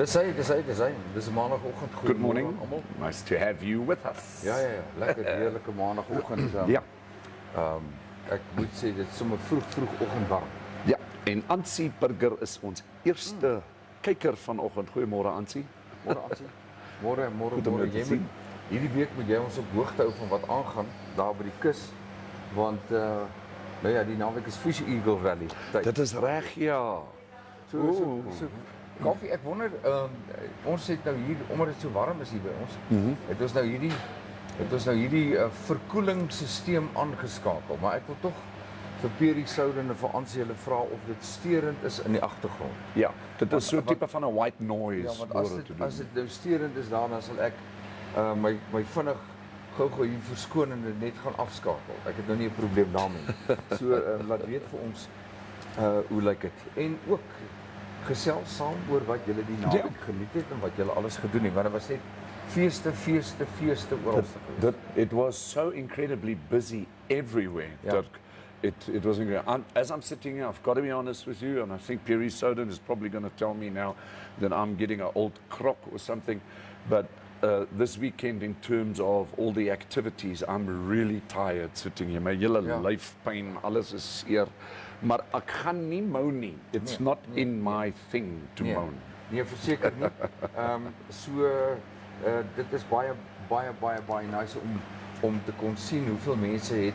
Dis hy. Dis 'n maandagooggend. Good morning. Nice to have you with us. Ja. Lekker heerlike maandagooggend. Ja. Ek moet sê dit is sommer vroegoggend warm. Ja, en Ansie Burger is ons eerste kyker vanoggend. Goeiemôre Ansie. Môre Ansie. Môre. Goed om jou te sien. Hierdie week moet jy ons op hoogte hou van wat aangaan daar by die kus, want nou ja, die naweek is Fish Eagle Valley. Dit is reg, ja. So Kaufee, ek wonder, ons het nou hier, omdat dit so warm is hier by ons, het ons nou hierdie verkoelingssysteem aangeskakel, maar ek wil tog vir Perry Souden en vir Ansie hulle vra of dit steurend is in die agtergrond. Ja, dit is so 'n tipe van 'n white noise. Ja, want as dit nou steurend is dan sal ek my vinnig gou hier verskonende net gaan afskakel. Ek het nou nie 'n probleem daarmee. So laat weet vir ons hoe lyk dit. En ook gesels saam oor wat julle die naweek geniet het en wat julle alles gedoen het. Want dit was net feeste oral. It was so incredibly busy everywhere. Ja. It was incredible. As I'm sitting here, I've got to be honest with you, and I think Perry Soden is probably going to tell me now that I'm getting an old crock or something. But this weekend, in terms of all the activities, I'm really tired sitting here. My hele lyf pyn, alles is seer. Maar ek gaan nie mou nie. It's not in my thing to moan. Nee, verseker nie. Dit is baie nice om te kon sien hoeveel mense het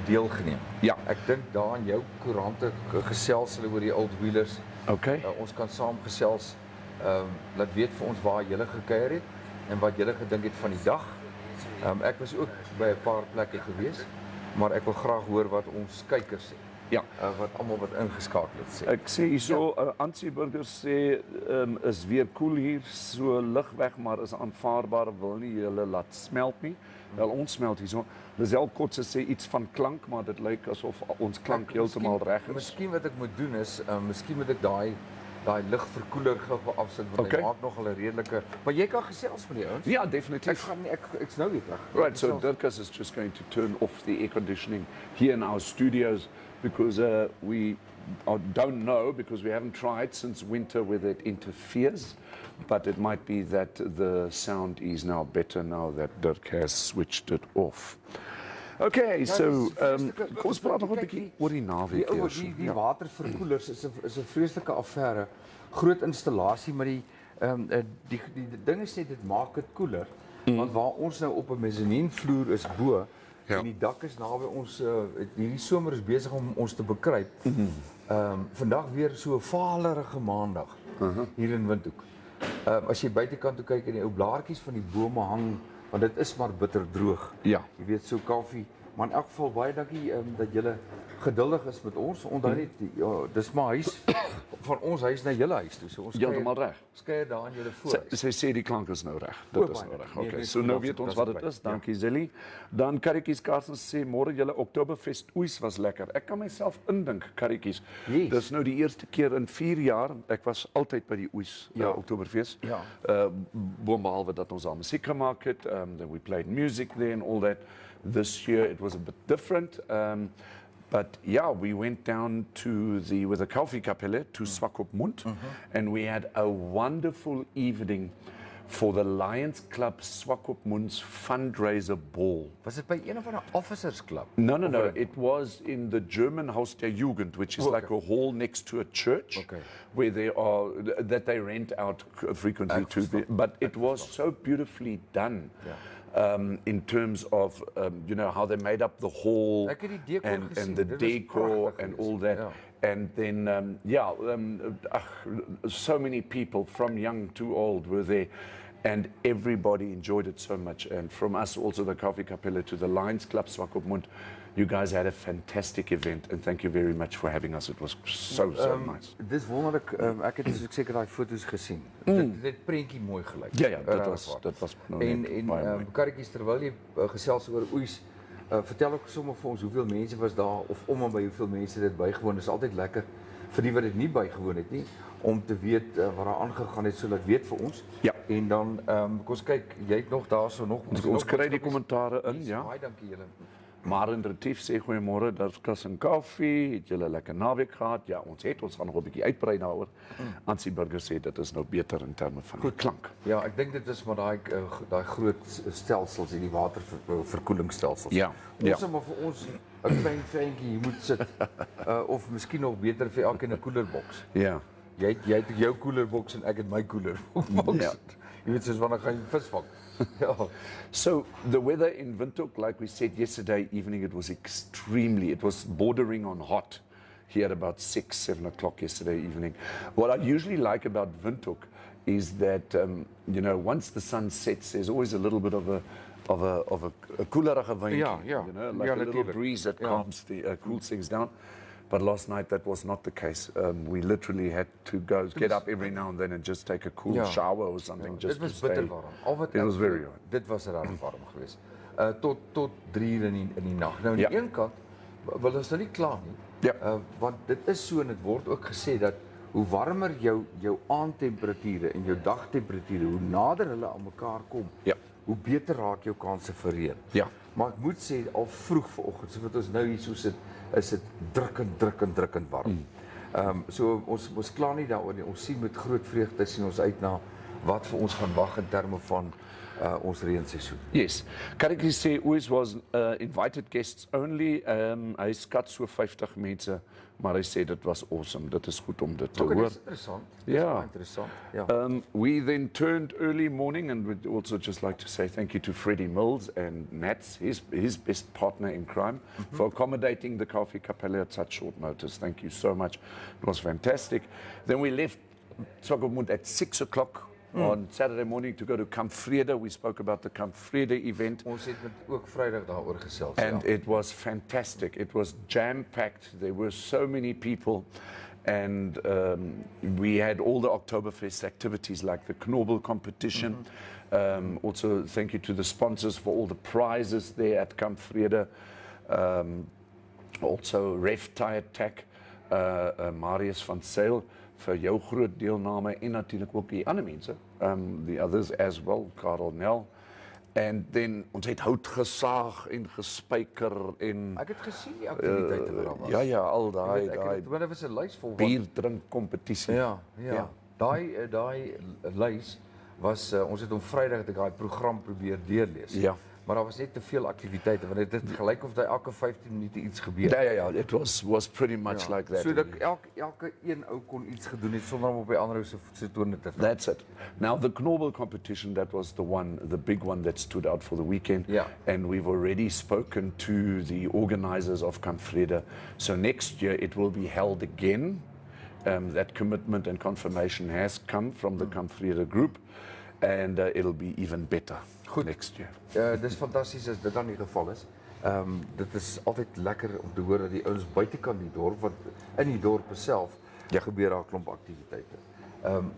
deelgeneem. Ja. Ek dink daar in jou koerante gesels hulle oor die old wheelers. Okay. Ons kan saam gesels. Laat weet vir ons waar julle gekuier het en wat julle gedink het van die dag. Ek was ook by 'n paar plekke gewees, maar ek wil graag hoor wat ons kykers sê. Ja, wat almal wat ingeskakel het sê. Ek sê hierso, Ansie Burger sê is weer cool hier, so lig weg, maar is aanvaarbaar, wil nie julle laat smelt nie. Wel ons smelt hierso. Lisel Kotse sê iets van klank, maar dit lyk asof ons klank heeltemal reg is. Miskien wat ek moet doen is, miskien moet ek daai ligverkoeler gou afsit, want hy maak nogal 'n redelike. Maar jy kan gesels met die ouens. Ja, definitief. Ek's nou weer terug. Right, so Dirkas is just going to turn off the air conditioning here in our studios because we don't know, because we haven't tried since winter whether it interferes, but it might be that the sound is now better now that Dirk has switched it off. Okay, so kom ons praat nog 'n bietjie oor die naweek. Die waterverkoelers is 'n vreeslike affære. Groot installasie, maar die ding is net dit maak dit koeler. Want waar ons nou op 'n mezzanine-vloer is bo, en die dak is naby ons, hierdie somer is besig om ons te bekruip. Vandag weer so 'n valerige maandag hier in Windhoek. As jy buitekant toe kyk en die ou blaartjies van die bome hang, want dit is maar bitter droog. Ja. Jy weet, so Kaufee. Maar in elk geval baie dankie dat julle geduldig is met ons. Onthou net, dis maar huis van ons huis na julle huis toe. So ons heeltemal reg. Skei daar aan julle voor. Sy sê die klank is nou reg. Dit is nou reg. Okay. So nou weet ons wat dit is. Dankie Zilly. Dan Karretjies Karstens sê môre julle Oktoberfest oes was lekker. Ek kan myself indink, Karretjies. Dis nou die eerste keer in 4 jaar. Ek was altyd by die oes Oktoberfest. Ja. Boonbehalwe dat ons al musiek gemaak het, then we played music there and all that. This year it was a bit different. But yeah, we went down to with the Kaufee Kapelle to Swakopmund, and we had a wonderful evening for the Lions Club Swakopmund's fundraiser ball. Was it by een of ander officers club? No. It was in the German Haus der Jugend, which is like a hall next to a church, where that they rent out frequently to. But it was so beautifully done. Yeah. In terms of how they made up the hall and the decor and all that. Yeah. And then so many people from young to old were there, and everybody enjoyed it so much. And from us also, the Kaufee Kapelle, to the Lions Club Swakopmund, you guys had a fantastic event, and thank you very much for having us. It was so nice. Dis wonderlik. Ek het seker daai foto's gesien. Dit prentjie mooi gelyk. Ja, dit was nou en Karretjies, terwyl jy gesels oor oes, vertel ook sommer vir ons hoeveel mense was daar of om en by hoeveel mense dit bygewoon. Dit is altyd lekker vir die wat dit nie bygewoon het nie, om te weet wat daar aangegaan het, sodat weet vir ons. Ja. En dan kom ons kyk, jy het nog daarso nog ons kry die kommentare in, ja. Baie dankie julle. Maar in Retief sê goeiemôre, Dirkas and Kaufeee, het julle 'n lekker naweek gehad? Ja, ons gaan nog 'n bietjie uitbrei daaroor. Ansie Burger sê dit is nou beter in terme van die klank. Ja, ek dink dit is maar daai groot stelsels en die waterverkoelingsstelsels. Ja, ja. Ons maar vir ons 'n klein ventjie hier moet sit. Of miskien nog beter vir elkeen 'n koelerboks. Ja. Jy het jou koelerboks en ek het my koelerboks. Ja. Jy weet soos wanneer gaan jy vis vang. Ja. So the weather in Windhoek, like we said yesterday evening, it was bordering on hot here at about 6, 7 o'clock yesterday evening. What I usually like about Windhoek is that, once the sun sets, there's always a little bit of a koelerige windjie, Ja. like Ja, a little natuurlijk. breeze that calms the cools things down. But last night that was not the case. We literally had to get up every now and then and just take a cool shower or something just Dit was to stay. bitter warm. It was very warm. Dit was regtig warm geweest. Tot 3 uur in die nag. Nou aan die een kant wil ons nou nie kla nie. Ja. Want dit is so en dit word ook gesê dat hoe warmer jou aandtemperature en jou dagtemperature, hoe nader hulle aan mekaar kom, Ja. hoe beter raak jou kanse vir reën. Ja. Maar ek moet sê al vroeg vanoggend, so wat ons nou hier so sit, is dit drukkend warm. So ons kla nie daaroor nie. Ons sien met groot vreugde sien ons uit na wat vir ons gaan wag in terme van ons reenseisoen. Yes. Kan ek sê always was invited guests only. Hy skat so 50 mense, maar hy sê dit was awesome. Dit is goed om dit te Dit hoor. is interessant. Ja. Interessant. Ja. We then turned early morning, and we'd also just like to say thank you to Freddie Mills and Nats, his best partner in crime, for accommodating the Kaufeee Kapelle at such short notice. Thank you so much. It was fantastic. Then we left Tswakomund at 6 o'clock on Saturday morning to go to Kamp Vrede. We spoke about the Kamp Vrede event. Ons het met ook Vrydag daaroor gesels. And it was fantastic. It was jam-packed. There were so many people. And we had all the Oktoberfest activities like the Knorble competition. Also, thank you to the sponsors for all the prizes there at Kamp Vrede. Also, Ref Tire Tech, Marius van Sail, vir jou groot deelname en natuurlik ook die ander mense, the others as well, Karel Nel. And then ons het hout gesaag en gespyker en Ek het gesien die aktiwiteite wat daar was. ja, al daai Maar dit was 'n lys vol bier drink kompetisie. Ja. Daai lys was ons het om Vrydag het ek daai program probeer deurlees. Ja. Maar daar was net te veel aktiwiteite want dit het gelyk of daar elke 15 minute iets gebeur. Ja, it was pretty much like that. So dat elke een ou kon iets gedoen het sonder om op die ander ou se tone te val. That's it. Now the Knorble competition, that was the big one that stood out for the weekend. Yeah. And we've already spoken to the organizers of Kamp Vrede. So next year it will be held again. That commitment and confirmation has come from the Kamp Vrede group. And it'll be even better next year. Dis fantasties as dit dan die geval is. Dit is altyd lekker om te hoor dat die ouens buitekant die dorp, want in die dorp self gebeur daar 'n klomp aktiwiteite.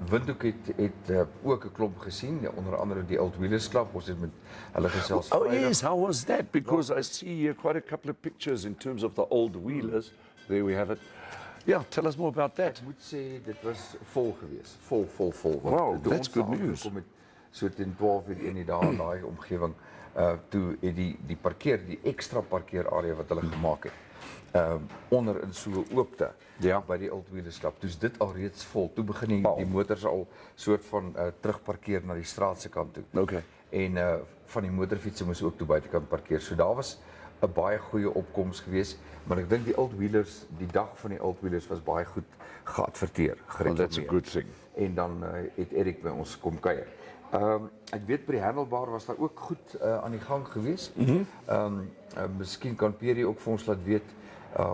Windhoek het ook 'n klomp gesien, onder andere die Old Wheelers Club. Ons het met hulle gesels. Oh yes, how was that? Because I see here quite a couple of pictures in terms of the Old Wheelers. There we have it. Yeah, tell us more about that. Ek moet sê dit was vol geweest. Vol. Wow, that's good news. So teen 12 uur in die dag in daai omgewing, toe het die ekstra parkeerarea wat hulle gemaak het, onder in so oopte by die Old Wheelers Club. Toe's dit alreeds vol. Toe begin die motors al soort van terugparkeer na die straat se kant toe. Okay. En van die motorfietsse moes ook toe buitekant parkeer. So daar was 'n baie goeie opkoms geweest, maar ek dink die dag van die Old Wheelers was baie goed geadverteer, Well, that's a good thing. En dan het Erik by ons kom kuier. Ek weet by die Handelbar was daar ook goed aan die gang geweest. Miskien kan Pierre ook vir ons laat weet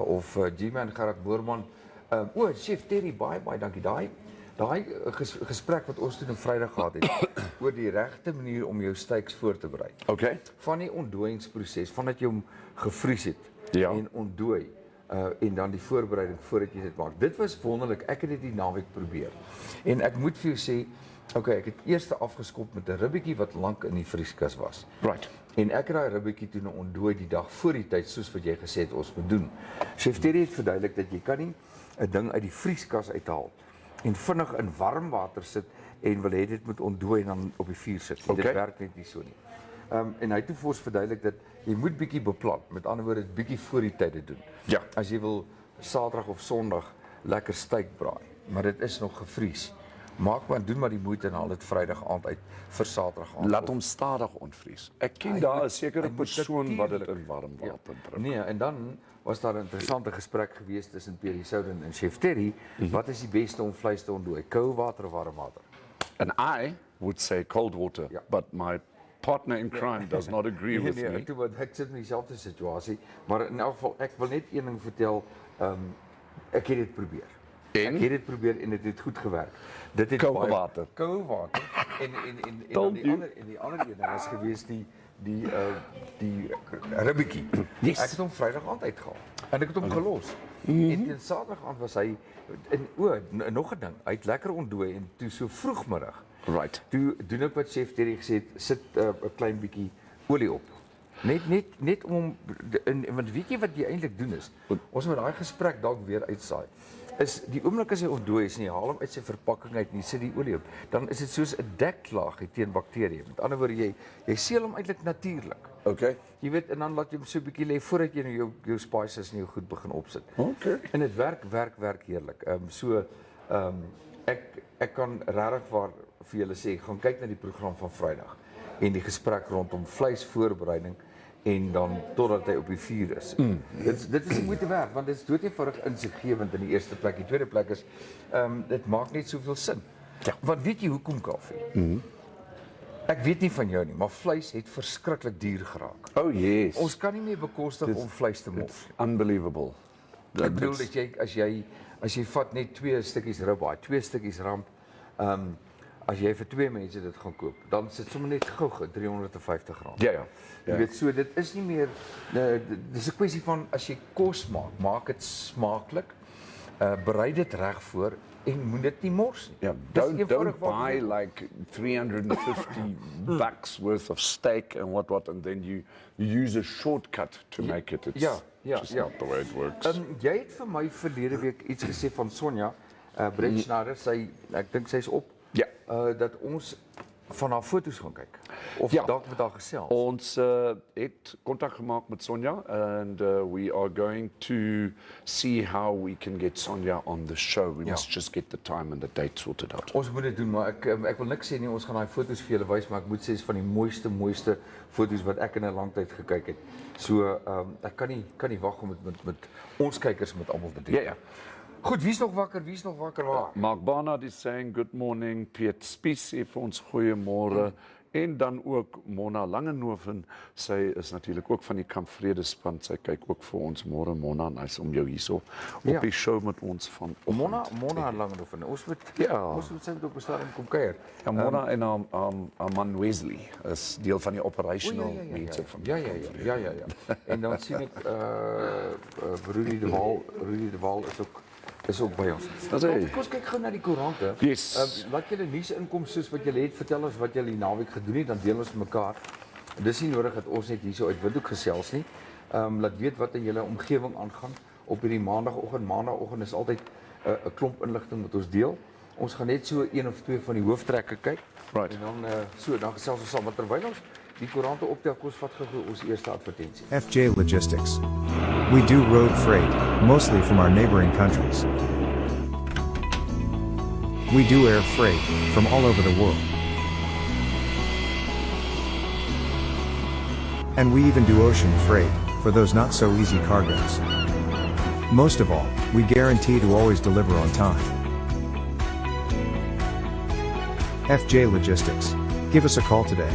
of G-Man Gerard Boerman. Chef Terry, baie dankie. Daai gesprek wat ons toe op Vrydag gehad het oor die regte manier om jou steaks voor te berei. Okay. Van die ontdooiingsproses, vandat jy hom gevries het en ontdooi en dan die voorbereiding voordat jy dit maak. Dit was wonderlik. Ek het dit die naweek probeer. En ek moet vir jou sê, ek het eers afgeskop met 'n ribbetjie wat lank in die vrieskas was. Right. En ek het daai ribbetjie toe ontdooi die dag voor die tyd soos wat jy gesê het ons moet doen. Chef Terry het verduidelik dat jy kan nie 'n ding uit die vrieskas uithaal en vinnig in warm water sit en wil hê dit moet ontdooi en dan op die vuur sit. Dit werk net nie so nie. En hy het toe vir ons verduidelik dat jy moet bietjie beplan. Met ander woorde, bietjie voor die tyde doen. Ja. As jy wil Saterdag of Sondag lekker steak braai, maar dit is nog gevries. Doen maar die moeite en haal dit Vrydag aand uit vir Saterdag aand. Laat hom stadig ontvries. Ek ken daar 'n sekere persoon wat dit in warm water druk. Nee, en dan was daar 'n interessante gesprek geweest tussen Pierre Souden en Chef Terry. Wat is die beste om vleis te ontdooi? Koue water of warm water? And I would say cold water, but my partner in crime does not agree with me. Ek sit in dieselfde situasie, maar in elk geval ek wil net een ding vertel, ek het dit probeer. En? Ek het dit probeer en dit het goed gewerk. Dit het Koue water. Koue water. En die ander een was geweest die ribbetjie. Yes. Ek het hom Vrydag aand uitgehaal en ek het hom gelos. En teen Saterdag aand was hy nog 'n ding. Hy het lekker ontdooi en toe so vroegmiddag. Right. Toe doen ek wat Chef Terry gesê het, sit 'n klein bietjie olie op. Net om want weet jy wat jy eintlik doen is? Ons moet daai gesprek dalk weer uitsaai. Is die oomblik as hy ontdooi is en jy haal hom uit sy verpakking uit en jy sit die olie op, dan is dit soos 'n deklaagie teen bakterieë. Met ander woorde, jy seël hom eintlik natuurlik. Okay. Jy weet, en dan laat jy hom so 'n bietjie lê voordat jy nou jou spices en jou goed begin opsit. Okay. En dit werk heerlik. Ek kan regtig vir julle sê, gaan kyk na die program van Vrydag en die gesprek rondom vleisvoorbereiding en dan totdat hy op die vuur is. Dit is die moeite werd, want dit is doodeenvoudig insiggewend in die eerste plek. Die tweede plek is, dit maak net soveel sin. Ja. Want weet jy hoekom, Kaufee? Ek weet nie van jou nie, maar vleis het verskriklik duur geraak. Oh yes. Ons kan nie meer bekostig om vleis te mors. It's unbelievable. Ek bedoel dat as jy vat net 2 stukkies ribeye, 2 stukkies ramp, as jy vir 2 mense dit gaan koop, dan sit sommer net gou R350. Ja. Jy weet, so dit is nie meer dis 'n kwessie van as jy kos maak dit smaaklik, berei dit reg voor en moet dit nie mors nie. Yeah, don't buy like 350 bucks worth of steak and what, and then you use a shortcut to make it. It's just not the way it works. Jy het vir my verlede week iets gesê van Sonja, Brett Schneider, ek dink sy's op. Ja. Dat ons van haar foto's gaan kyk. Of dalk met haar gesels. Ons het kontak gemaak met Sonja and we are going to see how we can get Sonja on the show. We must just get the time and the date sorted out. Ons moet dit doen, maar ek wil niks sê nie, ons gaan daai foto's vir julle wys, maar ek moet sê is van die mooiste foto's wat ek in 'n lang tyd gekyk het. So ek kan nie wag om dit met ons kykers met almal te deel. Ja. Goed, wie's nog wakker waar? Mark Barnard is saying good morning, Piet Spies sê vir ons goeiemôre en dan ook Mona Langenhoven, sy is natuurlik ook van die Kamp Vredespan, sy kyk ook vir ons môre Mona, nice om jou hierso op die show met ons van Mona Langenhoven. Ons moet sy op 'n stadium kom kuier. Ja, Mona en haar man Wesley is deel van die operational mense van Ja. En dan sien ek Rudy de Waal is ook by ons. Kom ons kyk gou na die koerante. Yes. Laat julle nuus inkom soos wat julle het, vertel ons wat julle die naweek gedoen het, dan deel ons mekaar. Dis nie nodig dat ons net hierso uit Windhoek gesels nie. Laat weet wat in julle omgewing aangaan op hierdie maandagooggend. Maandagooggend is altyd 'n klomp inligting wat ons deel. Ons gaan net so 1 of 2 van die hooftrekke kyk. Right. En dan gesels ons saam, maar terwyl ons die koerante optel, kos vat gou ons eerste advertensie. FJ Logistics. We do road freight, mostly from our neighboring countries. We do air freight, from all over the world. And we even do ocean freight, for those not so easy cargoes. Most of all, we guarantee to always deliver on time. FJ Logistics. Give us a call today.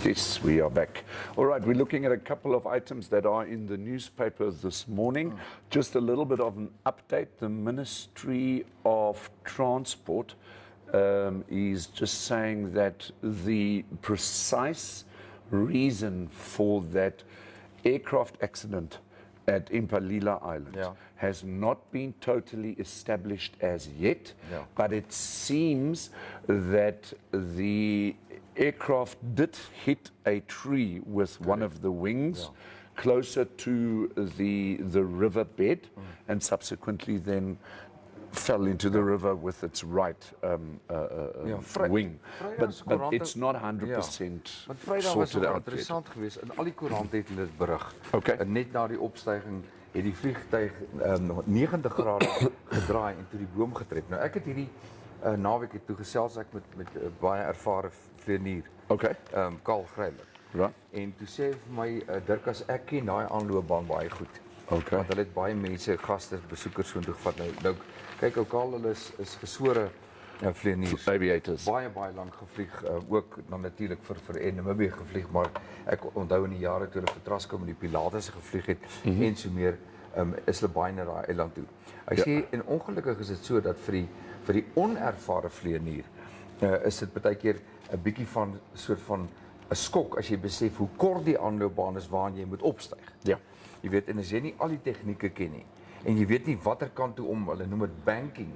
Yes, we are back. All right, we're looking at a couple of items that are in the newspapers this morning. Just a little bit of an update. The Ministry of Transport is just saying that the precise reason for that aircraft accident at Impalila Island has not been totally established as yet, but it seems that the aircraft did hit a tree with one of the wings closer to the riverbed and subsequently then fell into the river with its right wing. But it's not 100% Want Vrydag was sorted nog out yet. interessant geweest. In al die koerante het hulle dit berig. Okay. En net na die opstyging het die vliegtuig 90 grade gedraai en toe die boom getref. Nou ek het hierdie naweek het toe gesels ek met baie ervare vlieënier. Okay. Karl Greiler. Right. En toe sê hy vir my Dirkas, ek ken daai aanloopbaan baie goed. Okay. Want hulle het baie mense, gaste, besoekers so intoe gevat. Nou kyk ou Karl, hulle is gesore vlieëniers. Aviators. Baie lank gevlieg, ook dan natuurlik vir Namibia gevlieg, maar ek onthou in die jare toe hulle vir Trascom en die Pilates gevlieg het en so meer, is hulle baie na daai eiland toe. Hy sê en ongelukkig is dit so dat vir die onervare vlieënier is dit baie keer 'n bietjie van 'n soort van 'n skok as jy besef hoe kort die aanloopbaan is waaraan jy moet opstyg. Ja. Jy weet, en as jy nie al die tegnieke ken nie en jy weet nie watter kant toe om, hulle noem dit banking,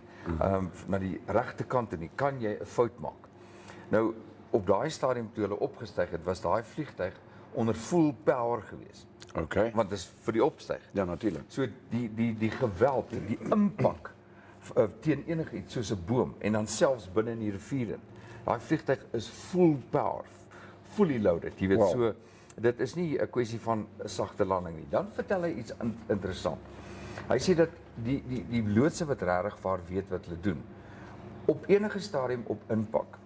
na die regte kant toe nie, kan jy 'n fout maak. Nou op daai stadium toe hulle opgestyg het, was daai vliegtuig onder full power geweest. Okay. Want dit is vir die opstyg. Ja, natuurlijk. So die geweld, die impak teen enigiets soos 'n boom en dan selfs binne in die rivier in. Daai vliegtuig is full power, fully loaded. Jy weet, Wow. So dit is nie 'n kwessie van 'n sagte landing nie. Dan vertel hy iets interessant. Hy sê dat die loodse wat regtig vaar weet wat hulle doen. Op enige stadium op impak,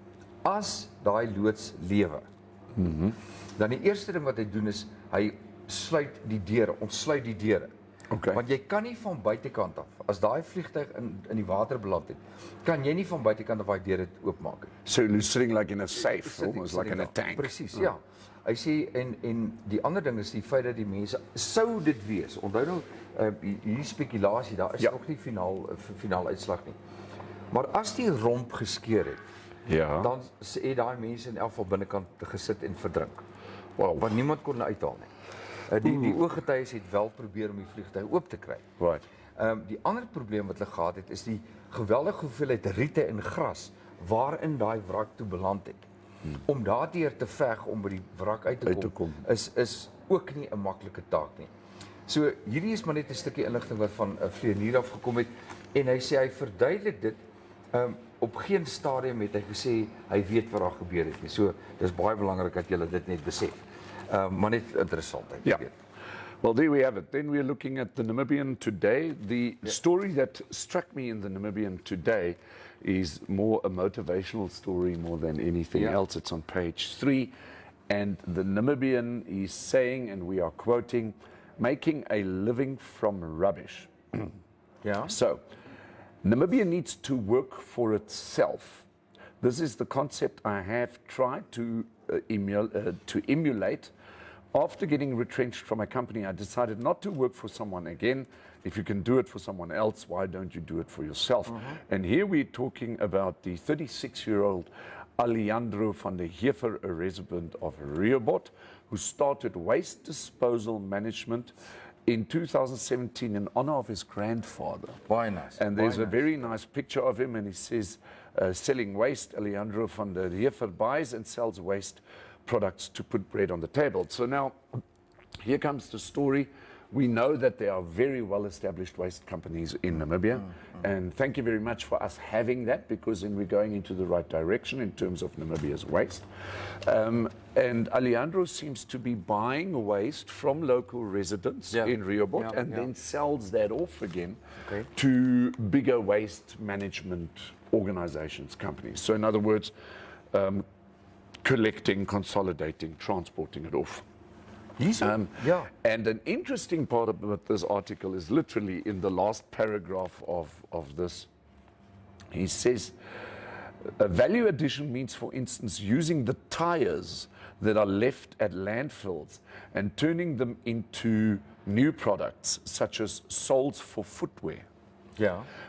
as daai loods lewe, dan die eerste ding wat hy doen is hy sluit die deure, ontsluit die deure. Okay. Want jy kan nie van buitekant af, as daai vliegtuig in die water beland het, kan jy nie van buitekant af daai deure oopmaak nie. So you're sitting like in a safe, almost like in a tank. Presies, ja. Hy sê en die ander ding is die feit dat die mense sou dit wees. Onthou nou hierdie spekulasie, daar is nog nie finaal uitslag nie. Maar as die romp geskeur het, Ja. dan het daai mense in elk geval binnekant gesit en verdrink. Wow. Want niemand kon hulle uithaal nie. Die ooggetuies het wel probeer om die vliegtuig oop te kry. Right. Die ander probleem wat hulle gehad het is die geweldige hoeveelheid riete en gras waarin daai wrak toe beland het. Om daardeur te veg om by die wrak uit te kom, is ook nie 'n maklike taak nie. So hierdie is maar net 'n stukkie inligting wat van 'n vlieënier af gekom het en hy sê hy verduidelik dit op geen stadium het hy gesê hy weet wat daar gebeur het nie. So dis baie belangrik dat julle dit net besef. Maar net interessant, ek Yeah. weet. Well, there we have it. Then we're looking at the Namibian today. The story that struck me in the Namibian today is more a motivational story more than anything else. It's on page 3. And the Namibian is saying, and we are quoting, making a living from rubbish. Ja. So, Namibia needs to work for itself. This is the concept I have tried to emulate. After getting retrenched from a company, I decided not to work for someone again. If you can do it for someone else, why don't you do it for yourself? And here we're talking about the 36-year-old Alejandro van der Heever, a resident of Rehoboth, who started waste disposal management in 2017 in honor of his grandfather. Baie nice. And there's baie a very nice picture of him, and he says, selling waste, Alejandro van der Heever buys and sells waste products to put bread on the table. So now, here comes the story. We know that there are very well-established waste companies in Namibia, and thank you very much for us having that, because then we're going into the right direction in terms of Namibia's waste. And Alejandro seems to be buying waste from local residents in Rehoboth and then sells that off again to bigger waste management organizations, companies. So in other words, collecting, consolidating, transporting it off. And an interesting part about this article is literally in the last paragraph of this. He says, a value addition means, for instance, using the tires that are left at landfills and turning them into new products, such as soles for footwear.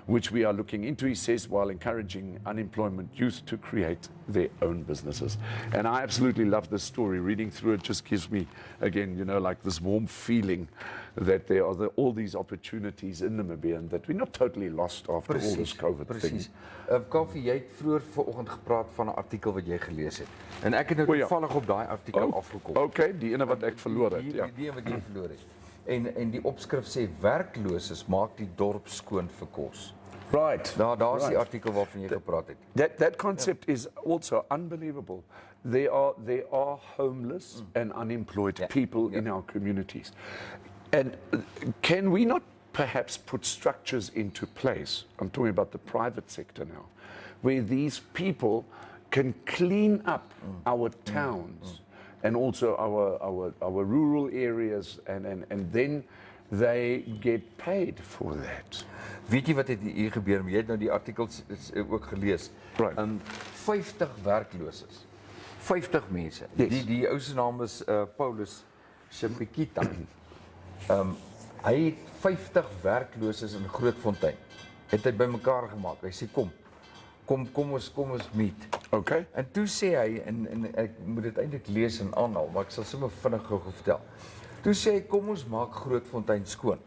Which we are looking into, he says, while encouraging unemployment youth to create their own businesses. And I absolutely love this story. Reading through it just gives me, again, you know, like this warm feeling that there are all these opportunities in Namibia and that we're not totally lost after all this COVID thing. Kaufeee, jy het vroeër vanoggend gepraat van 'n artikel wat jy gelees het. En ek het nou toevallig op daai artikel afgekom. Okay, die ene wat ek verloor het. Die wat jy verloor het. En die opskrif sê werklooses maak die dorp skoon vir kos. Right. Daar's die right. artikel waarvan jy gepraat het. That concept is also unbelievable. There are homeless and unemployed people in our communities. And can we not perhaps put structures into place, I'm talking about the private sector now, where these people can clean up our towns and also our rural areas and then they get paid for that. Weet jy wat het hier gebeur? Jy het nou die artikels ook gelees. Right. 50 werkloses. 50 mense. Yes. Die ou se naam is Paulus Shipikita. Hy het 50 werkloses in Grootfontein. Het hy bymekaar gemaak. Hy sê kom ons meet. Okay. En toe sê hy en ek moet dit eintlik lees en aanhaal, maar ek sal sommer vinnig gou vertel. Toe sê hy kom ons maak Grootfontein skoon.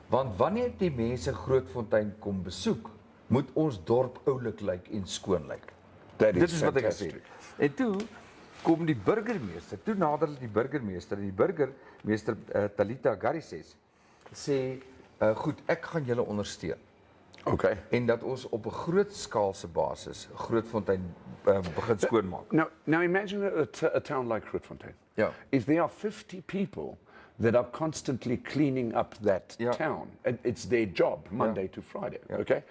Want wanneer die mense Grootfontein kom besoek, moet ons dorp oulik lyk en skoon lyk. Dit is wat ek gesê het. En toe kom die burgemeester, toe nader die burgemeester en die burgemeester Talita Garrises sê goed, ek gaan julle ondersteun. Okay. En dat ons op 'n grootskaalse basis Grootfontein begin skoonmaak. Now imagine a town like Grootfontein. Yeah. If there are 50 people that are constantly cleaning up that town, and it's their job Monday to Friday, okay?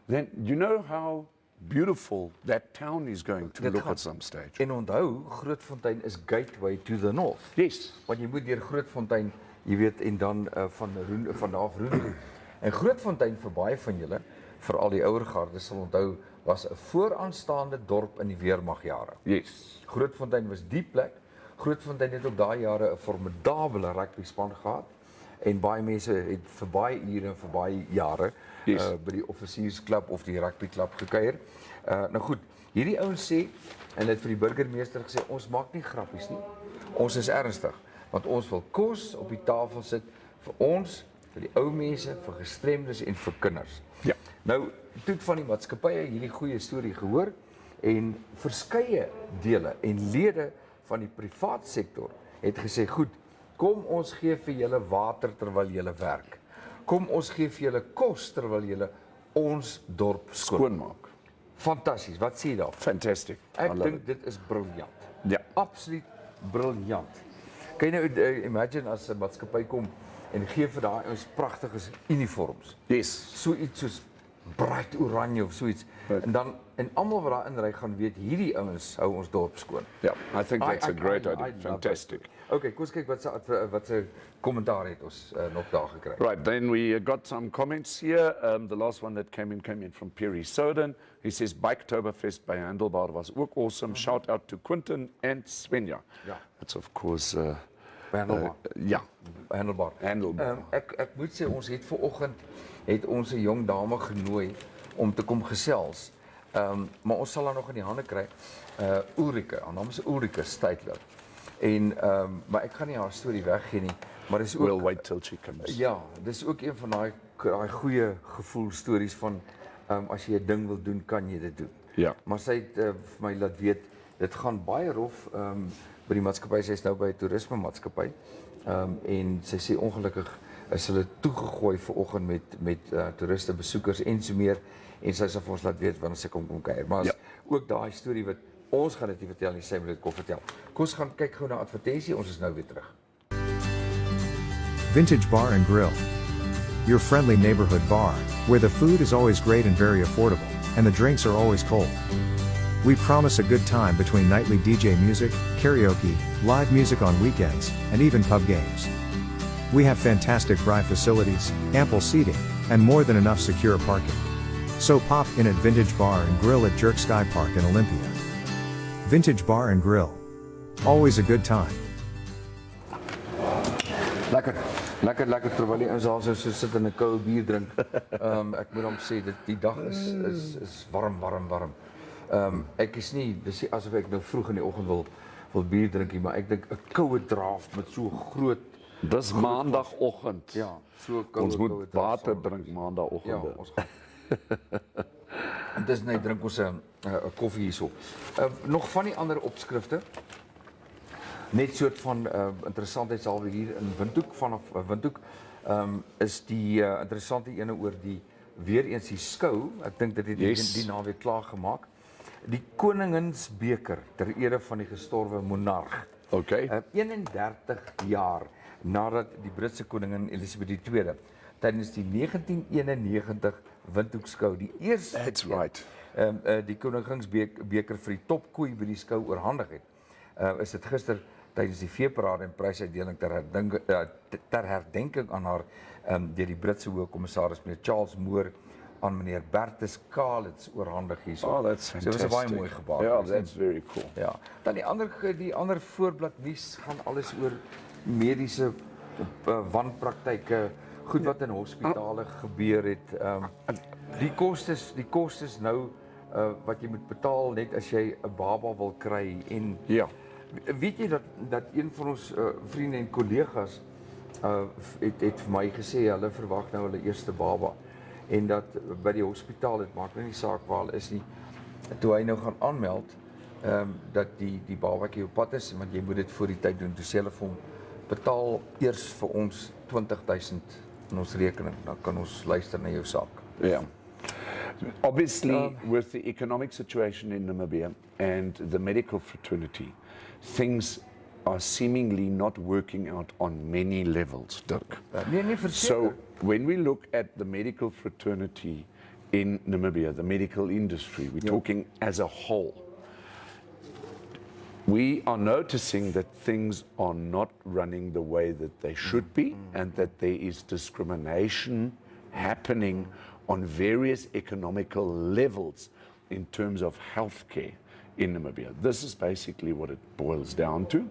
Then you know how beautiful that town is going to look at some stage. En onthou, Grootfontein is gateway to the north. Yes. Want jy moet deur Grootfontein, jy weet, en dan van daar af Roen. En Grootfontein vir baie van julle, veral die ouer garde sal onthou, was 'n vooraanstaande dorp in die weermagjare. Yes. Grootfontein was die plek. Grootfontein het op daai jare 'n formidabele rugby span gehad en baie mense het vir baie ure en vir baie jare by die offisiersklub of die rugbyklub gekuier. Nou goed, hierdie ouens sê en het vir die burgemeester gesê ons maak nie grappies nie. Ons is ernstig want ons wil kos op die tafel sit vir ons, vir die ou mense, vir gestremdes en vir kinders. Ja. Nou toe van die maatskappye hierdie goeie storie gehoor en verskeie dele en lede van die privaat sektor het gesê goed, kom ons gee vir julle water terwyl julle werk. Kom ons gee vir julle kos terwyl julle ons dorp skoonmaak. Fantasties, wat sê jy daar? Fantastic. Ek dink dit is briljant. Ja. Absoluut briljant. Kan jy nou imagine as 'n maatskappy kom en gee vir daai ons pragtige uniforms. Yes. So iets soos bright oranje of so iets. Right. En dan en almal wat daar inry gaan weet hierdie ouens hou ons dorp skoon. Yeah, I think that's a great idea. Fantastic. Okay, kom ons kyk wat se kommentaar het ons nog daar gekry. Right, then we got some comments here. The last one that came in from Perry Soden. He says Biketoberfest by Handelbar was ook awesome. Shout out to Quinton and Svenja. Yeah. That's of course Handelbar. ja. Handelbar. Ek moet sê ons het vanoggend het ons 'n jong dame genooi om te kom gesels. Maar ons sal haar nog in die hande kry. Ulrike, haar naam is Ulrike Steytler. En maar ek gaan nie haar storie weggee nie, maar dis ook We'll wait till she comes. Ja, dis ook een van daai goeie gevoel stories van as jy 'n ding wil doen, kan jy dit doen. Ja. Maar sy het vir my laat weet dit gaan baie rof by die maatskappy. Sy is nou by 'n toerisme maatskappy. En sy sê ongelukkig is hulle toegegooi vanoggend met toeriste, besoekers en so meer en sy sal vir ons laat weet wanneer sy kom kuier. Maar as ook daai storie wat ons gaan dit nie vertel nie, sy moet dit kom vertel. Kom ons gaan kyk gou na advertensie, ons is nou weer terug. Vintage Bar and Grill. Your friendly neighborhood bar, where the food is always great and very affordable, and the drinks are always cold. We promise a good time between nightly DJ music, karaoke, live music on weekends, and even pub games. We have fantastic braai facilities, ample seating, and more than enough secure parking. So pop in at Vintage Bar and Grill at Jerk Sky Park in Olympia. Vintage Bar and Grill. Always a good time. Lekker terwyl die ouens daar so sit en 'n koue bier drink. Ek moet hom sê die dag is warm. Ek is nie dis nie asof ek nou vroeg in die oggend wil bier drink nie, maar ek dink 'n koue draft met so groot. Dis maandagoggend. Ja, so koue. Ons moet water drink maandagoggend. Ja, ons gaan. En dis net drink ons 'n koffie hierso. Nog van die ander opskrifte. Net soort van interessantheidshalwe hier in Windhoek vanaf Windhoek is die interessante ene oor die weer eens die skou, ek dink dit het die naweek klaar gemaak. Die Koninginsbeker ter ere van die gestorwe monarg. Okay. 31 jaar nadat die Britse koningin Elizabeth II tydens die 1991 windhoekskou die eerste That's right. Die Koninginsbeker vir die topkoei by die skou oorhandig het. Is dit gister tydens die veeparade en prysuitdeling ter herdenking aan haar deur die Britse hoofkommissaris meneer Charles Moore aan meneer Bertus Kalitz oorhandig hierso. Oh, that's fantastic. So dit was 'n baie mooi gebaar. Yeah, that's very cool. Ja. Dan die ander voorblad nuus gaan alles oor mediese wanpraktyke, goed wat in hospitale gebeur het. Die kostes nou wat jy moet betaal net as jy 'n baba wil kry en Ja. Weet jy dat een van ons vriende en kollegas het vir my gesê hulle verwag nou hulle eerste baba en dat by die hospitaal, dit maak nou nie saak waar hulle is nie, toe hy nou gaan aanmeld dat die babatjie op pad is, want jy moet dit voor die tyd doen, toe sê hulle vir hom betaal eers vir ons 20,000 in ons rekening, dan kan ons luister na jou saak. Yeah. Obviously, with the economic situation in Namibia and the medical fraternity, things are seemingly not working out on many levels, Dirk. Nee, So, when we look at the medical fraternity in Namibia, the medical industry, we're talking as a whole, we are noticing that things are not running the way that they should be and that there is discrimination happening on various economical levels in terms of healthcare in Namibia. This is basically what it boils down to,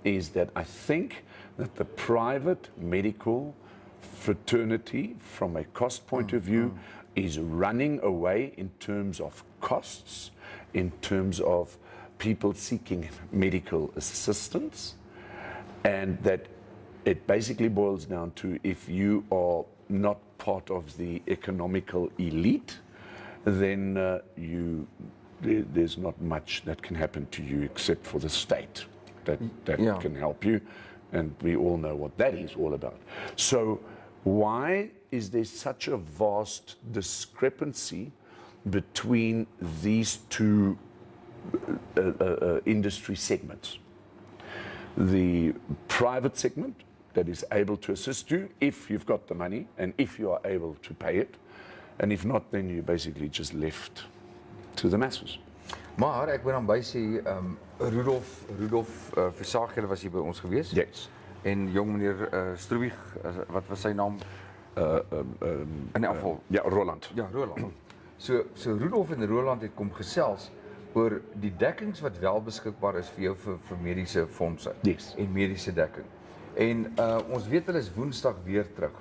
is that I think that the private medical fraternity, from a cost point of view, is running away in terms of costs, in terms of people seeking medical assistance, and that it basically boils down to if you are not part of the economical elite, then there's not much that can happen to you except for the state that can help you, and we all know what that is all about. So why is there such a vast discrepancy between these two industry segments? The private segment that is able to assist you if you've got the money and if you are able to pay it, and if not, then you're basically just left to the masses. Maar ek wil dan by sê Rudolf Versagel was hier by ons gewees. Yes. En jong meneer Stroebig, wat was sy naam? In elk geval. Ja, Roland. Ja, Roland. So Rudolf en Roland het kom gesels oor die dekkings wat wel beskikbaar is vir jou vir mediese fondse en mediese dekking. En ons weet hulle is Woensdag weer terug.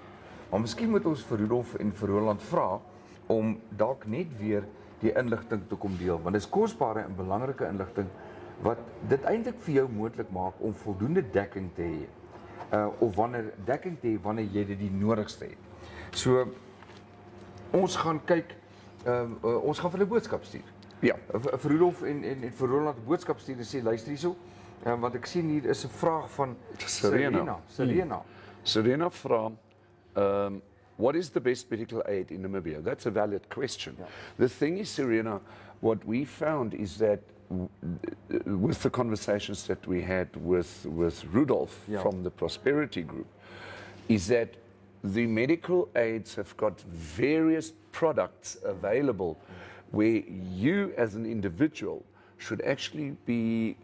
Maar miskien moet ons vir Rudolf en vir Roland vra om dalk net weer die inligting te kom deel, want dit is kosbare en belangrike inligting wat dit eintlik vir jou moontlik maak om voldoende dekking te hê. Of dekking te hê wanneer jy dit die nodigste het. So ons gaan kyk, ons gaan vir hulle boodskap stuur. Ja. Vir Rudolf en vir Roland 'n boodskap stuur en sê luister hierso, want ek sien hier is 'n vraag van Serena vra, what is the best medical aid in Namibia? That's a valid question. Yeah. The thing is, Serena, what we found is that with the conversations that we had with Rudolf from the Prosperity Group, is that the medical aids have got various products available where you as an individual should actually be,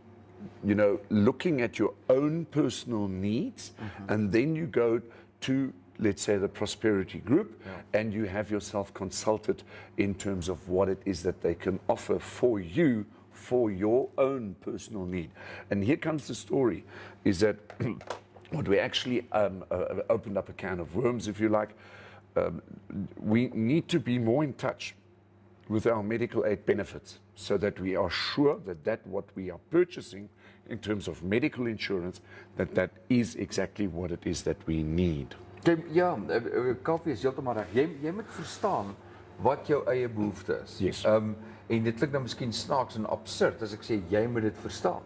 looking at your own personal needs, and then you go to, let's say, the Prosperity Group, and you have yourself consulted in terms of what it is that they can offer for you for your own personal need. And here comes the story, is that what we actually opened up a can of worms, if you like. We need to be more in touch with our medical aid benefits so that we are sure that what we are purchasing in terms of medical insurance, that is exactly what it is that we need. Ja, Kaufeee is heeltemal reg. Jy moet verstaan wat jou eie behoefte is. Yes. En dit klink nou miskien snaaks en absurd as ek sê jy moet dit verstaan.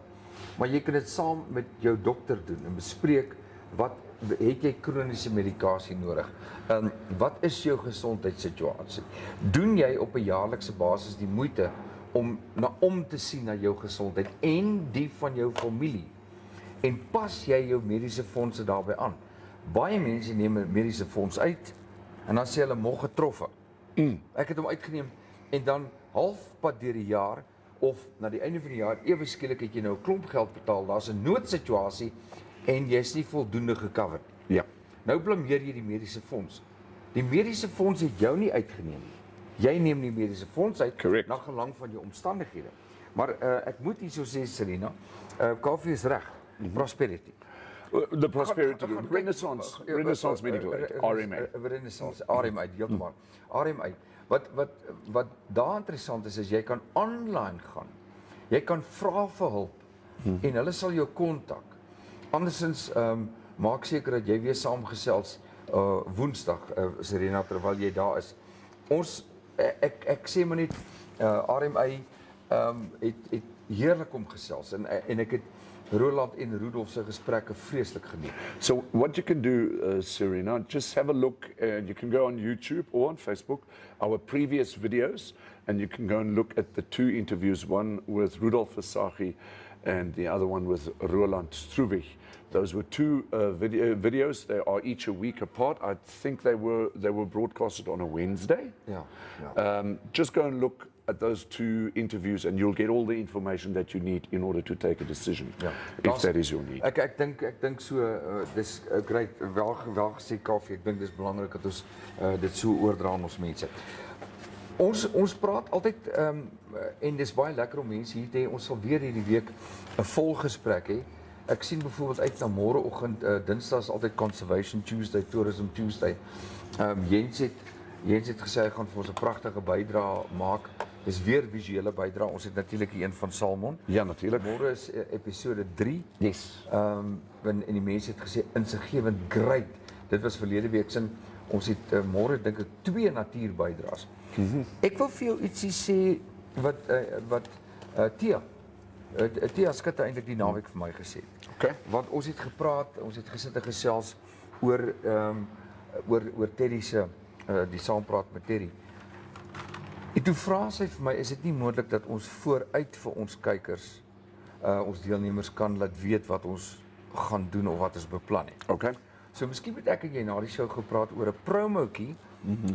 Maar jy kan dit saam met jou dokter doen en bespreek wat het jy kroniese medikasie nodig? Wat is jou gesondheidssituasie? Doen jy op 'n jaarlikse basis die moeite om te sien na jou gesondheid en die van jou familie? En pas jy jou mediese fondse daarbey aan? Baie mense neem 'n mediese fonds uit en dan sê hulle mog getroffe. Ek het hom uitgeneem en dan halfpad deur die jaar of na die einde van die jaar ewe skielik het jy nou 'n klomp geld betaal. Daar's 'n noodsituasie en jy's nie voldoende gecoverd. Ja. Nou blameer jy die mediese fonds. Die mediese fonds het jou nie uitgeneem nie. Jy neem die mediese fonds uit Correct. na gelang van jou omstandighede. Maar ek moet hierso sê Serena, Kaufeee is reg. Prosperity. The prosperity, Renaissance Medical Aid, RMA. Renaissance, RMA, heeltemal. RMA. Wat daar interessant is jy kan online gaan. Jy kan vra vir hulp en hulle sal jou kontak. Andersins maak seker dat jy weer saamgesels Woensdag Serena terwyl jy daar is. Ek sê maar net RMA het heerlik omgesels en ek het Roland en Rudolf se gesprekke vreeslik geniet. So what you can do, Serena, just have a look, and you can go on YouTube or on Facebook, our previous videos, and you can go and look at the two interviews, one with Rudolf Versace and the other one with Roland Struwig. Those were two videos. They are each a week apart. I think they were broadcasted on a Wednesday. Ja. Just go and look at those two interviews and you'll get all the information that you need in order to take a decision, if that is your need. Ek dink so dis great wel gesê Kaufeee. Ek dink dis belangrik dat ons dit so oordra aan ons mense. Ons praat altyd en dis baie lekker om mense hier te hê. Ons sal weer hierdie week 'n vol gesprek hê. Ek sien byvoorbeeld uit na môreoggend, Dinsdag is altyd Conservation Tuesday, Tourism Tuesday. Jens het gesê hy gaan vir ons 'n pragtige bydrae maak. Dis weer visuele bydrae. Ons het natuurlik die een van Salmon. Ja, natuurlik. Môre is episode 3. Yes. En die mense het gesê insiggewend, great. Dit was verlede week sin. Ons het môre dink ek 2 natuurbydraes. Ek wil vir jou ietsie sê wat Tia Skutte eintlik die naweek vir my gesê. Okay. Want ons het gepraat, ons het gesit en gesels oor Terry se die saampraat met Terry. En toe vra sy vir my, is dit nie moontlik dat ons vooruit vir ons kykers, ons deelnemers kan laat weet wat ons gaan doen of wat ons beplan het. Okay. So miskien moet ek en jy na die show gepraat oor 'n promotjie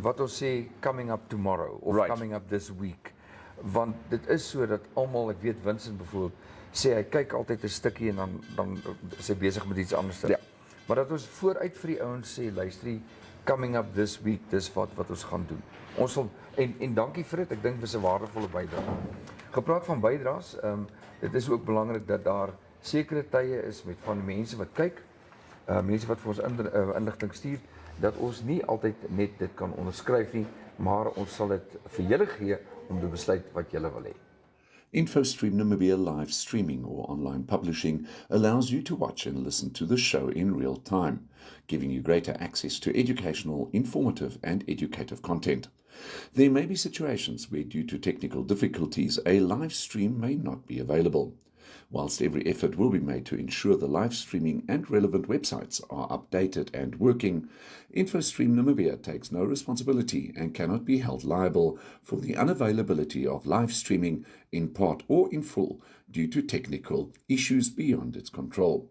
wat ons sê coming up tomorrow of coming up this week. Want dit is so dat almal, ek weet Vincent byvoorbeeld, sê hy kyk altyd 'n stukkie en dan is hy besig met iets anders. Ja. Maar dat ons vooruit vir die ouens sê, luister, coming up this week, dis wat ons gaan doen. Ons sal en dankie vir dit. Ek dink dis 'n waardevolle bydrae. Gepraat van bydraes, dit is ook belangrik dat daar sekere tye is met van mense wat kyk, mense wat vir ons inligting stuur, dat ons nie altyd net dit kan onderskryf nie, maar ons sal dit vir julle gee om te besluit wat julle wil hê. InfoStream Namibia live streaming or online publishing allows you to watch and listen to the show in real time, giving you greater access to educational, informative and educative content. There may be situations where, due to technical difficulties, a live stream may not be available. Whilst every effort will be made to ensure the live streaming and relevant websites are updated and working, InfoStream Namibia takes no responsibility and cannot be held liable for the unavailability of live streaming in part or in full due to technical issues beyond its control.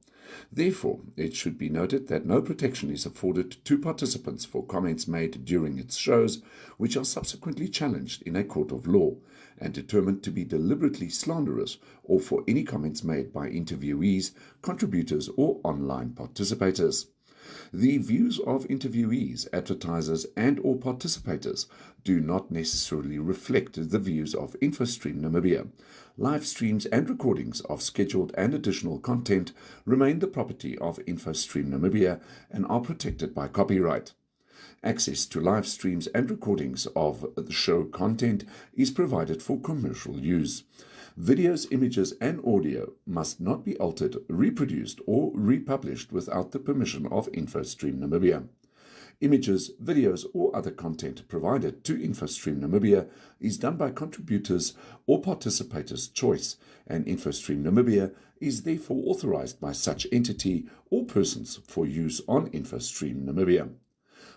Therefore, it should be noted that no protection is afforded to participants for comments made during its shows, which are subsequently challenged in a court of law and determined to be deliberately slanderous, or for any comments made by interviewees, contributors, or online participators. The views of interviewees, advertisers, and/or participators do not necessarily reflect the views of InfoStream Namibia. Live streams and recordings of scheduled and additional content remain the property of InfoStream Namibia and are protected by copyright. Access to live streams and recordings of the show content is provided for commercial use. Videos, images, and audio must not be altered, reproduced, or republished without the permission of InfoStream Namibia. Images, videos, or other content provided to InfoStream Namibia is done by contributors or participators' choice, and InfoStream Namibia is therefore authorized by such entity or persons for use on InfoStream Namibia.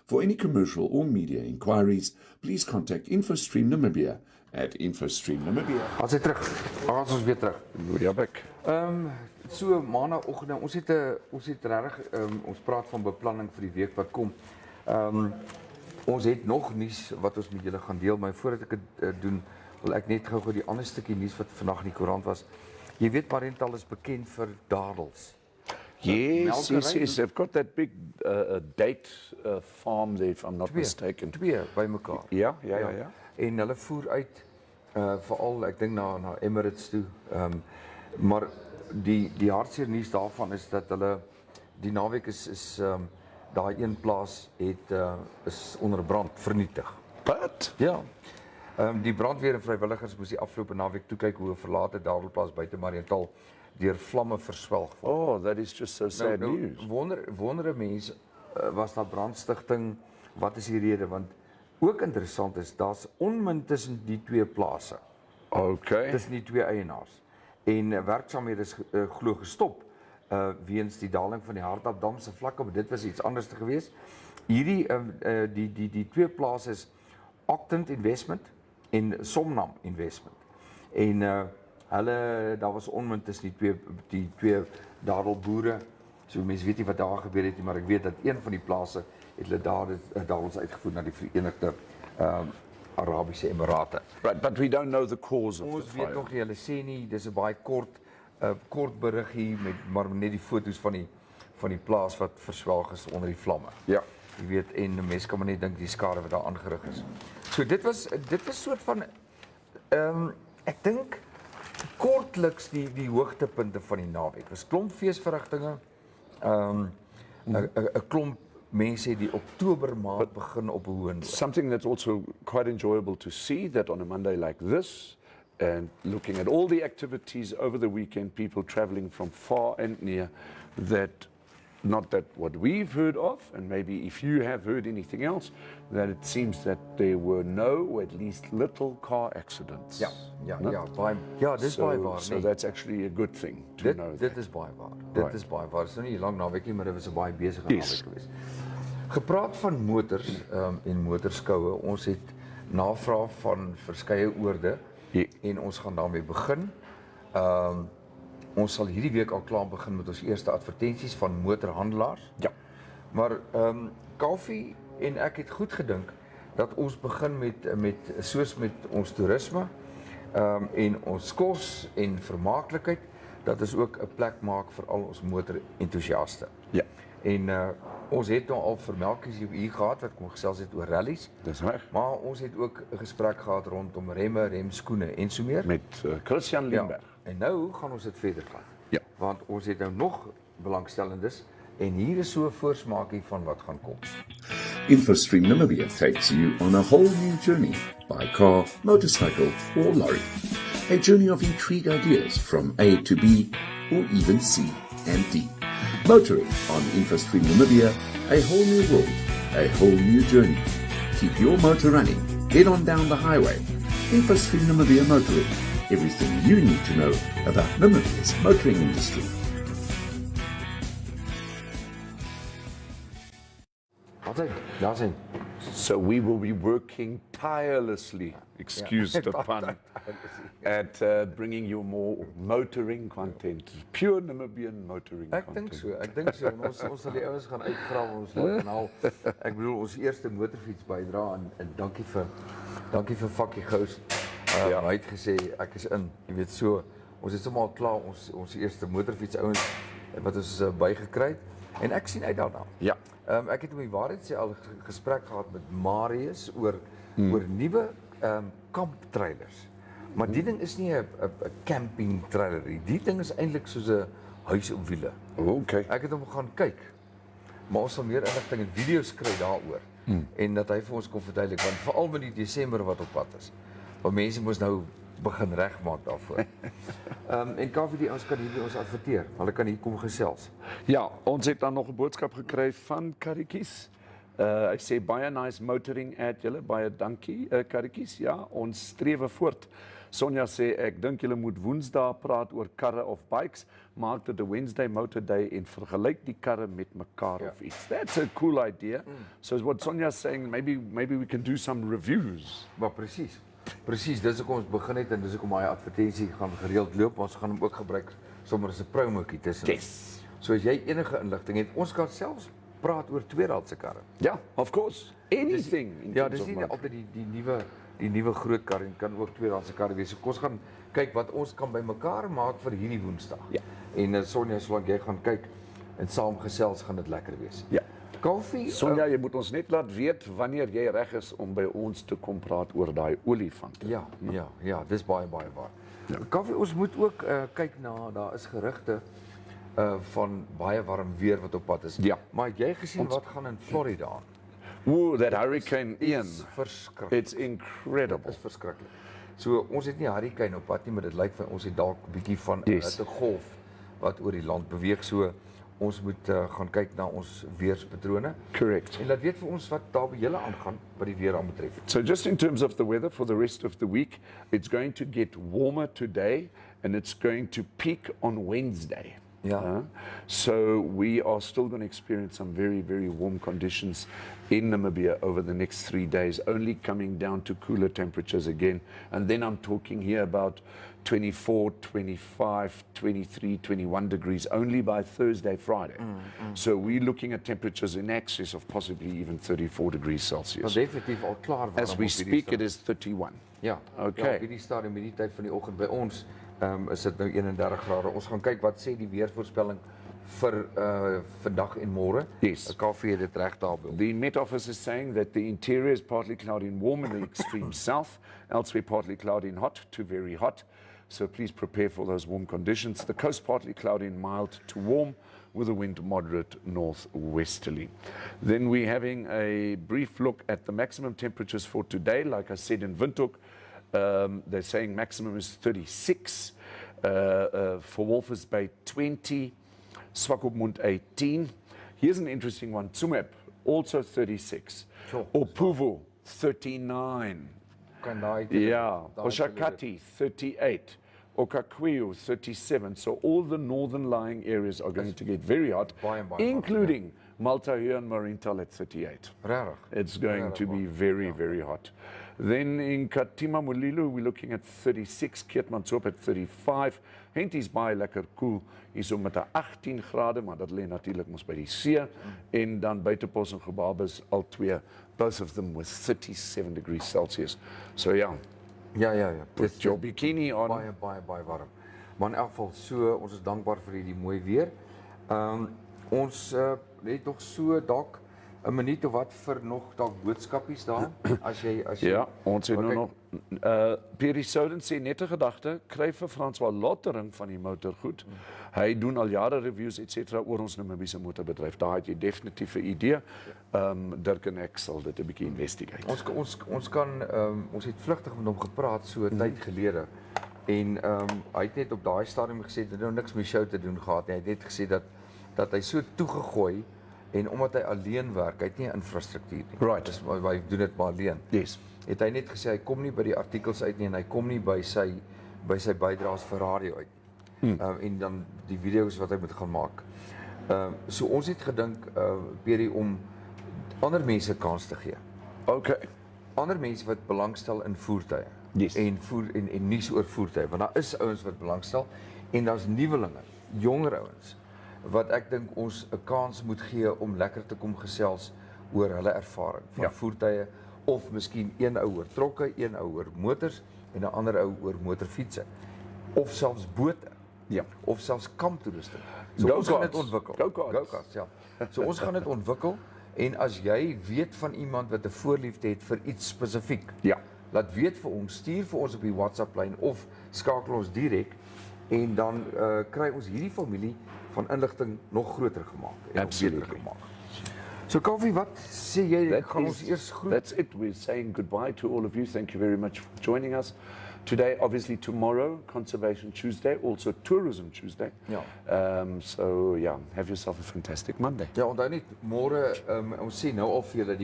For any commercial or media inquiries, please contact InfoStream Namibia at InfoStream Namibia. As hy terug. Ons weer terug. Ja, Beck. So maandagooggend, ons het regtig ons praat van beplanning vir die week wat kom. Ons het nog nuus wat ons met julle gaan deel, maar voordat ek dit doen, wil ek net gou die ander stukkie nuus wat vandag in die koerant was. Jy weet Parental is bekend vir dadels. Yes, they've got that big date farm there, if I'm not mistaken. Twee by mekaar. Ja. En hulle voer uit, veral ek dink na Emirates toe. Maar die hartseer nuus daarvan is dat hulle die naweek is daai een plaas is onder brand vernietig. But Ja. Die brandweer en vrywilligers moes die afgelope naweek toe kyk hoe 'n verlate dadelplaas buite Mariental deur vlamme verswelg word. oh, that is just so sad news. Wondere mense, was daar brandstigting, wat is die rede? Want ook interessant is, daar's onmin tussen die twee plase, Okay. tussen die twee eienaars. En werksaamhede is glo gestop weens die daling van die Hardapdam se vlakke, maar dit was iets anders te gewees. Hierdie die twee plase is Octant Investment en Somnam Investment. En daar was onmin tussen die twee dadelboere. So mense weet nie wat daar gebeur het nie, maar ek weet dat een van die plase het hulle dadels uitgevoer na die Verenigde Arabiese Emirate. Right, but we don't know the cause of Ons the weet fire. nog nie, hulle sê nie, dis 'n baie kort berig hier maar net die foto's van die plaas wat verswelg is onder die vlamme. Ja. Jy weet, en mense kan maar net dink die skade wat daar aangerig is. So dit was soort van ek dink kortliks die hoogtepunte van die naweek. Was klomp feesverrigtinge. 'n klomp mense het die Oktober maand begin op 'n hoë noot. Something that's also quite enjoyable to see, that on a Monday like this, and looking at all the activities over the weekend, people traveling from far and near, that not that what we've heard of, and maybe if you have heard anything else, that it seems that there were no, or at least little car accidents. Ja, dis baie waar, So nee. that's actually a good thing to know. Dit is baie waar. Dit is baie waar. Dit is nou nie lang naweek nie, maar dit was 'n baie besige naweek geweest. Gepraat van motors en motorskoue, ons het navraag van verskeie oorde en ons gaan daarmee begin. Ons sal hierdie week al klaar begin met ons eerste advertensies van motorhandelaars. Ja. Maar Kaufeee en ek het goed gedink dat ons begin met soos met ons toerisme en ons kos en vermaaklikheid, dat ons ook 'n plek maak vir al ons motorentoesiaste. Ja. En ons het nou al vir Melkies hier gehad wat kom gesels het oor rallies, Dis reg. maar ons het ook 'n gesprek gehad rondom remme, remskoene en so meer. Met Christian Limberg. En nou gaan ons dit verder vat. Ja. Want ons het nou nog belangstellendes en hier is so 'n voorsmaakie van wat gaan kom. InfoStream Namibia takes you on a whole new journey by car, motorcycle, or lorry. A journey of intrigue ideas from A to B, or even C and D. Motoring on InfoStream Namibia, a whole new world, a whole new journey. Keep your motor running, head on down the highway. InfoStream Namibia Motoring, everything you need to know about Namibia's motoring industry. Daar sien. So we will be working tirelessly, excuse the pun, at bringing you more motoring content, pure Namibian motoring Ek content. dink so. En ons sal die ouens gaan uitgrawe ons kanaal. Ek bedoel ons eerste motorfiets bydra en dankie vir Fakkie Gous. Hy het gesê ek is in. Jy weet so, ons het sommer al klaar ons eerste motorfiets ouens wat ons bygekry het en ek sien uit daarna. Ja. Ek het om die waarheid sê al gesprek gehad met Marius oor nuwe kamptrailers. Maar die ding is nie 'n camping trailer nie. Die ding is eintlik soos 'n huis op wiele. Okay. Ek het hom gaan kyk. Maar ons sal meer inligting en video's kry daaroor. En dat hy vir ons kon verduidelik, want veral met die Desember wat op pad is. Want mense moet nou begin regmaak daarvoor. En Kaufeee, die ons kan hier by ons adverteer. Hulle kan hier kom gesels. Ja, ons het dan nog 'n boodskap gekry van Karikies. Hy sê baie nice motoring ad julle, baie dankie karretjies. Ja, ons strewe voort. Sonja sê ek dink julle moet Woensdae praat oor karre of bikes, maak dit 'n Wednesday motor day en vergelyk die karre met mekaar of iets. That's a cool idea. So what Sonja's saying, maybe we can do some reviews. Maar presies, dis hoekom ons begin het en dis hoekom daai advertensie gaan gereeld loop, ons gaan hom ook gebruik sommer as 'n promotjie tussen. Yes. So as jy enige inligting het, ons kan selfs praat oor tweedehandse karre. Ja, of course. Anything. Ja, dis nie altyd die nuwe groot kar en kan ook tweedehandse karre wees. So ons gaan kyk wat ons kan bymekaar maak vir hierdie Woensdag. Ja. En Sonja, solank jy gaan kyk en saam gesels, gaan dit lekker wees. Ja. Kaufee, Sonja, jy moet ons net laat weet wanneer jy reg is om by ons te kom praat oor daai olifant. Ja, dis baie waar. Ja. Kaufee, ons moet ook kyk na, daar is gerugte van baie warm weer wat op pad is. Ja. Maar het jy gesien wat gaan in Florida aan? Ooh, that hurricane Ian. Verskriklik. It's incredible. Dit is verskriklik. So ons het nie 'n hurricane op pad nie, maar dit lyk vir ons het dalk 'n bietjie van 'n hittegolf wat oor die land beweeg. So ons moet gaan kyk na ons weerspatrone. Correct. En laat weet vir ons wat daar by julle aangaan wat die weer aanbetref. So just in terms of the weather for the rest of the week, it's going to get warmer today and it's going to peak on Wednesday. Yeah. So we are still going to experience some very, very warm conditions in Namibia over the next 3 days, only coming down to cooler temperatures again. And then I'm talking here about 24, 25, 23, 21 degrees only by Thursday, Friday. So we're looking at temperatures in excess of possibly even 34 degrees Celsius. Definitief al klaar warm. As we speak, it is 31. Ja, Okay. Ja, op hierdie stadium, hierdie tyd van die oggend by ons, is dit nou 31 grade. Ons gaan kyk wat sê die weervoorspelling vir vandag en môre. Yes. Kaufee het dit reg daarby. The Met Office is saying that the interior is partly cloudy and warm in the extreme south, elsewhere partly cloudy and hot to very hot. So please prepare for those warm conditions. The coast partly cloudy and mild to warm with a wind moderate northwesterly. Then we're having a brief look at the maximum temperatures for today. Like I said in Windhoek, they're saying maximum is 36. For Walvis Bay, 20. Swakopmund, 18. Here's an interesting one. Tsumeb, also 36. Sure. Opuvu, 39. Yeah. Oshakati, 38. Okakwiu, 37. So all the northern lying areas are going to get very hot, including Malta here and Marintal at 38. Regtig. It's going to be very, very hot. Then in Katima Mulilo, we're looking at 36, Keetmanshoop at 35. Henties baie lekker koel, hierso met 'n 18 grade, maar dat lê natuurlik mos by die see. En dan Buitepos en Gebabes al twee, both of them with 37 degrees Celsius. So ja, Ja. put your bikini on. Baie warm. Maar in elk geval, so ons is dankbaar vir hierdie mooi weer. Ons het nog so dalk 'n minuut of wat vir nog dalk boodskapies daar as jy Ja, ons het nou nog Pierre Souden sê net 'n gedagte, kry vir François Lottering van die motorgoed. Hy doen al jare reviews etc oor ons Namibiese motorbedryf. Daar het jy definitief 'n idee. Dirk en ek sal dit 'n bietjie investigate. Ons het vlugtig met hom gepraat so 'n tyd gelede. En hy het net op daai stadium gesê dit het nou niks met show te doen gehad nie. Hy het net gesê dat hy so toegegooi en omdat hy alleen werk, hy het nie 'n infrastruktuur nie. Right. Dus hy doen dit maar alleen. Yes. Het hy net gesê hy kom nie by die artikels uit nie en hy kom nie by sy bydraes vir radio uit nie. En dan die video's wat hy moet gaan maak. So ons het gedink Pierre om ander mense kans te gee. Okay. Ander mense wat belangstel in voertuie. Yes. En nuus oor voertuie, want daar is ouens wat belangstel en daar's nuwelinge, jonger ouens wat ek dink ons 'n kans moet gee om lekker te kom gesels oor hulle ervaring van voertuie of miskien een ou oor trokke, een ou oor motors en 'n ander ou oor motorfietsse of selfs bote. Ja. Of selfs kamptoerusting. So ons gaan dit ontwikkel. Go-karts, ja. So ons gaan dit ontwikkel en as jy weet van iemand wat 'n voorliefde het vir iets spesifiek. Ja. Laat weet vir ons, stuur vir ons op die WhatsApp lyn of skakel ons direk en dan kry ons hierdie familie van inligting nog groter gemaak en nog beter gemaak. So Kaufeee, wat sê jy? Gaan ons eers groet? That's it. We're saying goodbye to all of you. Thank you very much for joining us. Today, obviously tomorrow, Conservation Tuesday, also Tourism Tuesday. Ja. So yeah, have yourself a fantastic Monday. Ja, onthou net, môre, ons sê nou al vir julle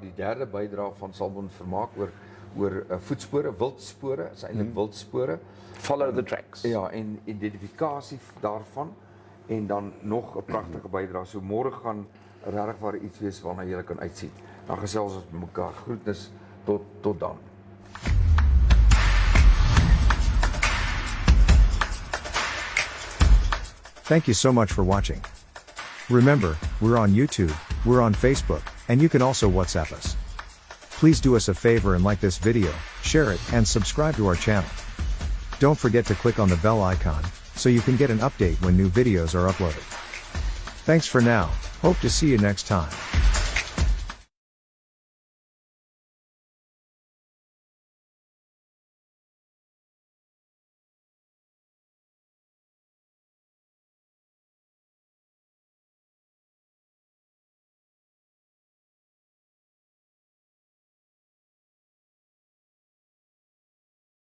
die derde bydra van Salmon Vermaak oor voetspore, wildspore, is eintlik wildspore. Follow the tracks. Ja, en identifikasie daarvan en dan nog 'n pragtige bydra. So môre gaan regtig waar iets wees waarna jy kan uitsien. Dan gesels ons met mekaar. Groetnis tot dan. Thank you so much for watching. Remember, we're on YouTube, we're on Facebook, and you can also WhatsApp us. Please do us a favor and like this video, share it, and subscribe to our channel. Don't forget to click on the bell icon, so you can get an update when new videos are uploaded. Thanks for now, hope to see you next time.